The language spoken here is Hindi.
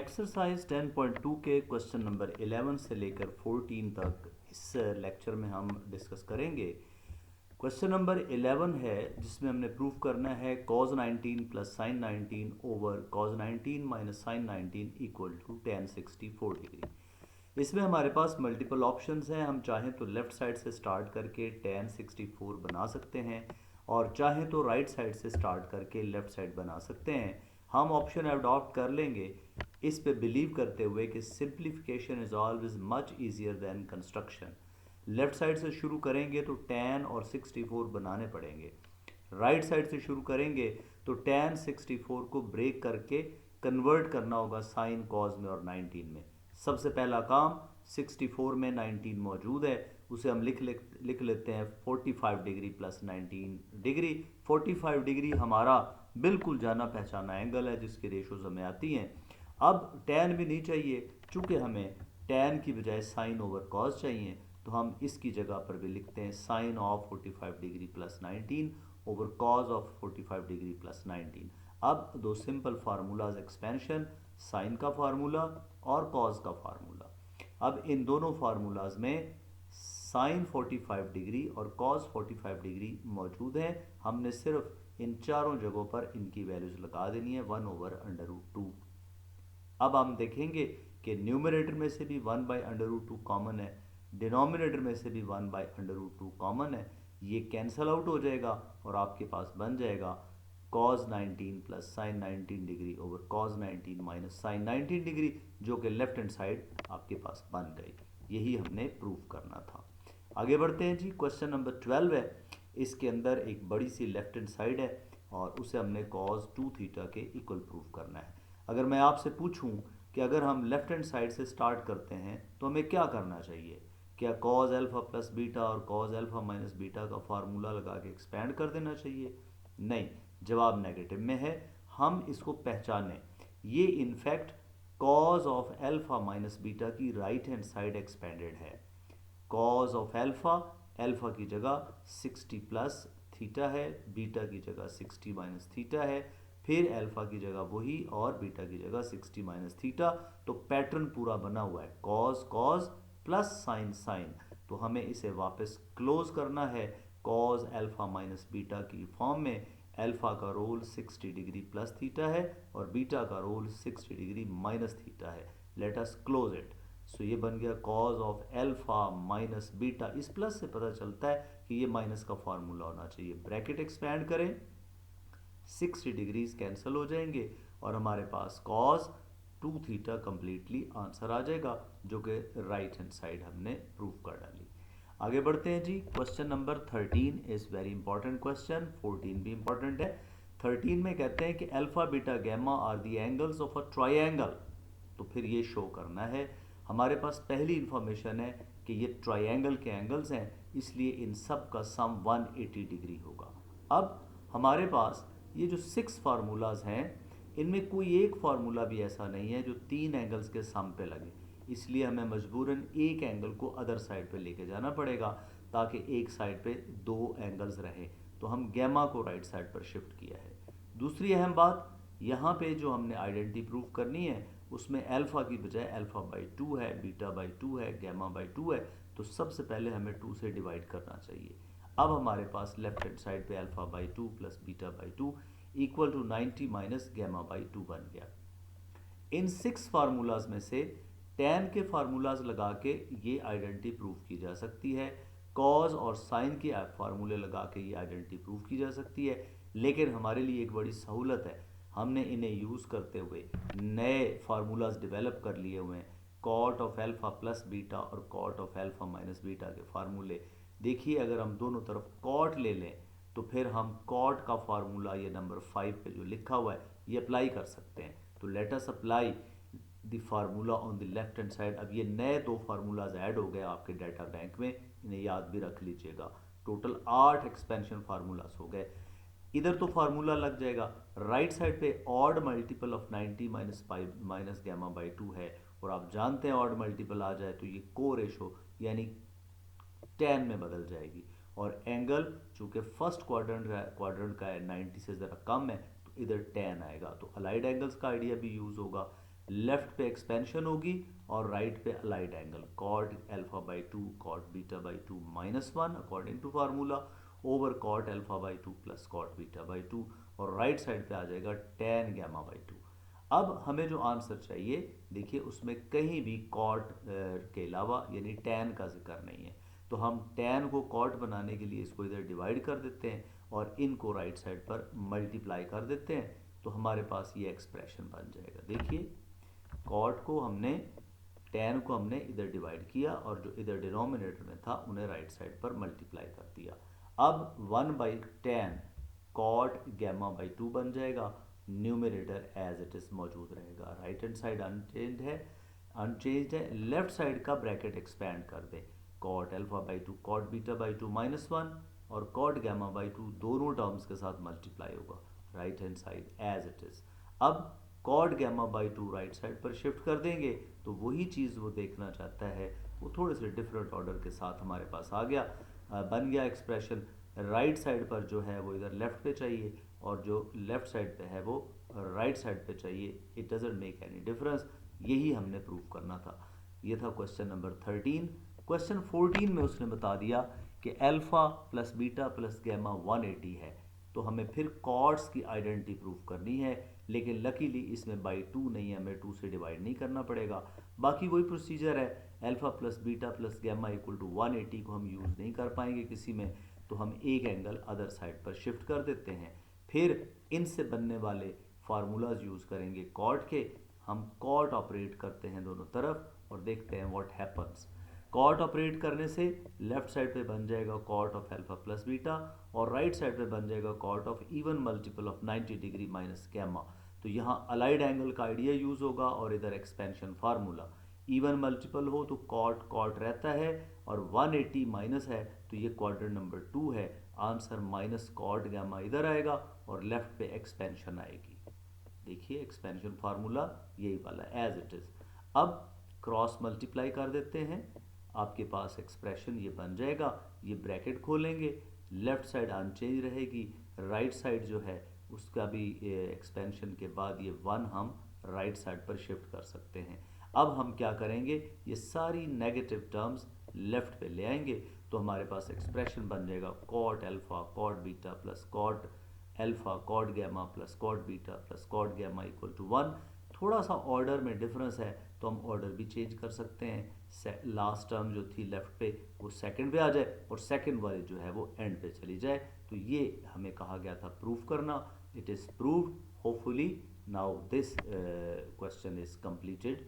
एक्सरसाइज 10.2 के क्वेश्चन नंबर 11 से लेकर 14 तक इस लेक्चर में हम डिस्कस करेंगे। क्वेश्चन नंबर 11 है जिसमें हमने प्रूफ करना है cos 19 plus sin 19 over cos 19 minus sin 19 equal to tan 64 degree. इसमें हमारे पास मल्टीपल ऑप्शंस हैं। हम चाहें तो लेफ्ट साइड से स्टार्ट करके tan 64 बना सकते हैं और चाहें तो राइट साइड से स्टार्ट करके लेफ्ट साइड बना सकते हैं। हम ऑप्शन अडॉप्ट कर लेंगे इस पे बिलीव करते हुए कि simplification is always much easier than construction. Left side से शुरू करेंगे तो tan और 64 बनाने पड़ेंगे। राइट साइड से शुरू करेंगे तो tan 64 को ब्रेक करके कन्वर्ट करना होगा साइन कॉज में और 19 में। सबसे पहला काम 64 में 19 मौजूद है, उसे हम लिख लेते हैं 45 डिग्री प्लस 19 डिग्री। 45 डिग्री हमारा बिल्कुल जाना पहचाना एंगल है जिसकी रेशोज हमें आती हैं। अब tan भी नहीं चाहिए, चूंकि हमें tan की बजाय साइन ओवर कॉस चाहिए, तो हम इसकी जगह पर भी लिखते हैं sine of 45 degree plus 19 over cos of 45 degree plus 19। अब दो सिंपल फार्मूलाज एक्सपेंशन, साइन का फार्मूला और कॉज का फार्मूला। अब इन दोनों फार्मूलाज में साइन 45 डिग्री और कॉस 45 डिग्री मौजूद है। हमने सिर्फ इन चारों जगहों पर इनकी वैल्यूज लगा देनी है 1 ओवर अंडर रूट 2। अब हम देखेंगे कि न्यूमरेटर में से भी 1 बाई अंडर रूट 2 कॉमन है, डिनोमिनेटर में से भी 1 बाई अंडर रूट 2 कॉमन है। ये कैंसल आउट हो जाएगा और आपके पास बन जाएगा cos 19 plus sine 19 degree over cos 19 minus sine 19 degree, जो कि लेफ्ट हैंड साइड आपके पास बन गई। यही हमने प्रूफ करना था। आगे बढ़ते हैं जी। क्वेश्चन नंबर 12 है। इसके अंदर एक बड़ी सी लेफ्ट हैंड साइड है और उसे हमने cos 2 थीटा के इक्वल प्रूफ करना है। अगर मैं आपसे पूछूं कि अगर हम लेफ्ट हैंड साइड से स्टार्ट करते हैं तो हमें क्या करना चाहिए? क्या cos अल्फा प्लस बीटा और cos अल्फा माइनस बीटा का फार्मूला लगा के एक्सपेंड कर देना चाहिए? नहीं, जवाब नेगेटिव में है। हम इसको पहचानें, ये in fact cos of alpha minus beta की राइट हैंड साइड एक्सपेंडेड है। cos ऑफ अल्फा, अल्फा की जगह 60 प्लस थीटा है, बीटा की जगह 60 माइनस थीटा है, फिर अल्फा की जगह वही और बीटा की जगह 60 माइनस थीटा। तो पैटर्न पूरा बना हुआ है cos cos plus sine sine. तो हमें इसे वापस क्लोज करना है cos अल्फा माइनस बीटा की फॉर्म में। अल्फा का रोल 60 डिग्री प्लस थीटा है और बीटा का रोल 60 डिग्री माइनस थीटा है। Let us close it. So ये बन गया cos of alpha minus beta. इस प्लस से पता चलता है कि ये माइनस का फॉर्मूला होना चाहिए। ब्रैकेट एक्सपैंड करें, 60 डिग्रीज कैंसिल हो जाएंगे और हमारे पास cos 2 थीटा कंप्लीटली आंसर आ जाएगा, जो कि राइट हैंड साइड हमने प्रूफ कर डाली। आगे बढ़ते हैं जी। Question number 13 is very important question, 14 भी इंपॉर्टेंट है। 13 में कहते हैं कि alpha beta gamma are the angles of a triangle. तो फिर ये शो करना है। हमारे पास पहली इंफॉर्मेशन है कि ये ट्राइंगल के एंगल्स हैं, इसलिए इन सब का सम 180 डिग्री होगा। अब हमारे पास ये जो 6 फार्मूलाज हैं, इनमें कोई एक फार्मूला भी ऐसा नहीं है जो 3 एंगल्स के सम पे लगे, इसलिए हमें मजबूरन एक एंगल को अदर साइड पे लेके जाना पड़ेगा ताकि एक साइड पे 2 एंगल्स रहे। तो हम गैमा को राइट साइड पर शिफ्ट किया है। दूसरी अहम बात, यहाँ पे जो हमने आइडेंटिटी प्रूफ करनी है उसमें अल्फा की बजाय अल्फा बाई 2 है, बीटा बाई 2 है, गैमा बाई 2 है। तो सबसे पहले हमें 2 से डिवाइड करना चाहिए। अब हमारे पास लेफ्ट हैंड साइड पे alpha by 2 plus beta by 2 equal to 90 minus gamma by 2 बन गया। इन 6 फार्मूलाज में से tan के फार्मूलाज लगा के ये आइडेंटिटी प्रूफ की जा सकती है, cos और sin के फार्मूले लगा के ये आइडेंटिटी प्रूफ की जा सकती है। लेकिन हमारे लिए एक बड़ी सहूलत है, हमने इन्हें यूज़ करते हुए नए फार्मूलाज डेवलप कर लिए हुए हैं। cot of alpha plus beta और cot of alpha minus beta के फार्मूले देखिए। अगर हम दोनों तरफ cot ले लें तो फिर हम cot का फार्मूला ये नंबर 5 पे जो लिखा हुआ है ये अप्लाई कर सकते हैं। तो let us apply the formula on the left hand side. अब ये नए 2 फार्मूलाज ऐड हो गए आपके डाटा बैंक में, इन्हें याद भी रख लीजिएगा। टोटल 8 एक्सपेंशन फार्मूलाज हो गए। इधर तो फार्मूला लग जाएगा, राइट साइड पे odd multiple of 90 minus gamma by 2 है और आप जानते हैं ऑड मल्टीपल आ जाए तो ये को रेशो यानी tan में बदल जाएगी। और एंगल चूंकि फर्स्ट क्वाड्रेंट का है 90 से ज़रा कम है तो इधर tan आएगा। तो अलाइड एंगल्स का आइडिया भी यूज़ होगा। लेफ्ट पे एक्सपेंशन होगी और राइट पे allied angle cot alpha by two cot beta by two minus one according to formula over cot alpha by two plus cot beta by two, और राइट साइड पे आ जाएगा टेन गैमा बाई टू। अब हमें जो आंसर चाहिए, देखिए उसमें कहीं भी कॉट के अलावा यानी टैन का जिक्र नहीं है, तो हम टैन को कॉट बनाने के लिए इसको इधर डिवाइड कर देते हैं और इनको राइट साइड पर मल्टीप्लाई कर देते हैं, तो हमारे पास ये एक्सप्रेशन बन जाएगा। देखिए कॉट को हमने टैन को हमने इधर डिवाइड किया और जो इधर डिनोमिनेटर में था उन्हें राइट साइड पर मल्टीप्लाई कर दिया। अब 1/10 कॉट गैमा बाई टू बन जाएगा, न्यूमिनेटर एज इट इज मौजूद रहेगा, राइट हैंड साइड अनचेंज्ड है, लेफ्ट साइड का ब्रैकेट एक्सपैंड कर दे, cot alpha by two cot beta by two minus one और कॉट गैमा बाई टू दोनों टर्म्स के साथ मल्टीप्लाई होगा, right hand side as it is. अब cot gamma by two right side पर शिफ्ट कर देंगे तो वही चीज़ वो देखना चाहता है वो थोड़े से डिफरेंट ऑर्डर के साथ हमारे पास आ गया, बन गया एक्सप्रेशन। राइट साइड पर जो है वो इधर लेफ्ट पे चाहिए और जो लेफ्ट साइड पे है वो राइट साइड पे चाहिए, it doesn't make any difference, यही हमने प्रूव करना था। ये था क्वेश्चन नंबर 13। क्वेश्चन 14 में उसने बता दिया कि alpha plus beta plus gamma 180 है, तो हमें फिर कॉर्ड्स की आइडेंटिटी प्रूव करनी है, लेकिन लकीली इसमें बाई टू नहीं है, हमें टू से डिवाइड नहीं करना पड़ेगा, बाकी वही प्रोसीजर है, alpha plus beta plus gamma equal to 180 को हम यूज़ नहीं कर पाएंगे किसी में, तो हम एक एंगल अदर साइड पर शिफ्ट कर देते हैं, फिर इनसे बनने वाले फार्मूलाज यूज़ करेंगे कॉट के, हम कॉट ऑपरेट करते हैं दोनों तरफ और देखते हैं व्हाट हैपन्स। कॉट ऑपरेट करने से लेफ्ट साइड पे बन जाएगा cot of alpha plus beta और राइट साइड पे बन जाएगा cot of even multiple of 90 degree minus gamma, तो यहाँ अलाइड एंगल का आइडिया यूज़ होगा और इधर एक्सपेंशन फार्मूला, इवन मल्टीपल हो तो कॉट कॉट रहता है और 180 माइनस है तो ये क्वाड्रेंट नंबर 2 है, आंसर माइनस कॉट गैमा इधर आएगा और लेफ्ट पे एक्सपेंशन आएगी। देखिए एक्सपेंशन फार्मूला यही वाला एज इट इज़। अब क्रॉस मल्टीप्लाई कर देते हैं, आपके पास एक्सप्रेशन ये बन जाएगा, ये ब्रैकेट खोलेंगे, लेफ्ट साइड अनचेंज रहेगी, राइट साइड जो है उसका भी एक्सपेंशन के बाद ये वन हम राइट साइड पर शिफ्ट कर सकते हैं। अब हम क्या करेंगे, ये सारी नेगेटिव टर्म्स लेफ्ट पे ले आएंगे, तो हमारे पास एक्सप्रेशन बन जाएगा cot alpha cot beta plus cot alpha cot gamma plus cot beta plus cot gamma equal to 1। थोड़ा सा ऑर्डर में डिफरेंस है तो हम ऑर्डर भी चेंज कर सकते हैं, लास्ट टर्म जो थी लेफ्ट पे वो सेकंड पे आ जाए और सेकंड वाली जो है वो एंड पे चली जाए, तो ये हमें कहा गया था प्रूफ करना, it is proved hopefully. Now this question is completed.